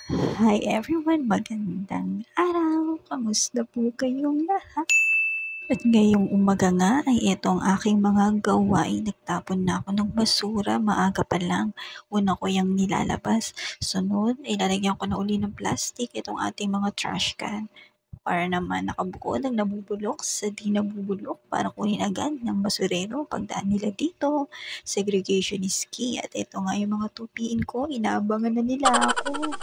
Hi everyone, magandang araw. Kamusta po kayong lahat? At ngayong umaga nga ay ito ang aking mga gawain. Nagtapon na ako ng basura, maaga pa lang. Una ko yung nilalabas. Sunod, ilalagyan ko na uli ng plastic itong ating mga trash can. Para naman nakabukod ang nabubulok sa di nabubulok para kunin agad ng basurero pagdaan nila dito. Segregation is key at ito nga yung mga tupiin ko, inaabangan na nila ako.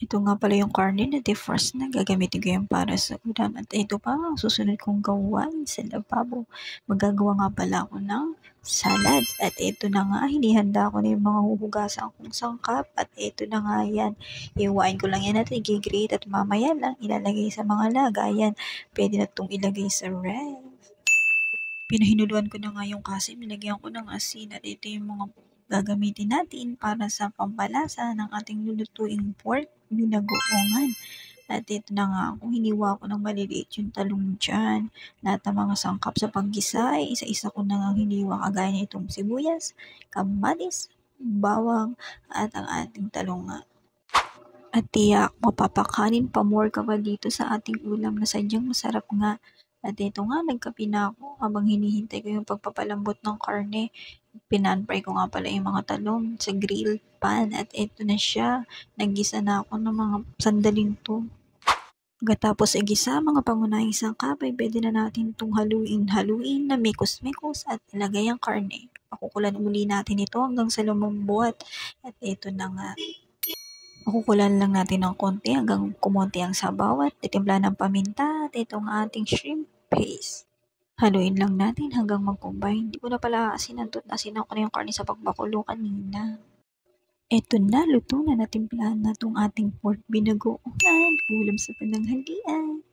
Ito nga pala yung karne na defrost na gagamitin ko yan para sa ulam at ito pa ang susunod kong gawain sa lababo. Magagawa nga pala ako ng salad at ito na nga hinihanda ko na yung mga huhugasan kong sangkap at ito na nga yan. Iwain ko lang yan at i-grate at mamaya lang ilalagay sa mga lagayan. Pwede na itong ilagay sa ref. Pinahinuluan ko na nga yung kasim, nilagyan ko ng asin at ito yung mga gagamitin natin para sa pampalasa ng ating lulutuing pork binagoongan. At ito na nga, kung hiniwa ko ng maliliit yung talong dyan, lahat ng mga sangkap sa paggisa ay isa-isa ko na nga hiniwa kagaya nitong sibuyas, kamatis, bawang, at ang ating talong nga. At tiyak, mapapakanin pa more ka pa dito sa ating ulam na sadyang masarap nga. At ito nga, nagkape na ako habang hinihintay ko yung pagpapalambot ng karne. Pinanfry ko nga pala yung mga talong sa grill pan at ito na siya. Naggisa na ako ng mga sandaling to. Pagkatapos igisa, mga pangunahing sangkap ay pwede na natin itong haluin na mekos-mekos at ilagay ang karne. Pakukulan uli natin ito hanggang sa lumambot. At ito na nga, pakukulan lang natin ng konti hanggang kumonti ang sabaw at titimpla ng paminta at itong ating shrimp paste. Haluin lang natin hanggang mag-combine. Hindi ko na pala asinan ko na yung karne sa pagbakulo kanina. Eto na, luto na, natimplahan na itong ating pork binagoongan, ulam sa pananghalian.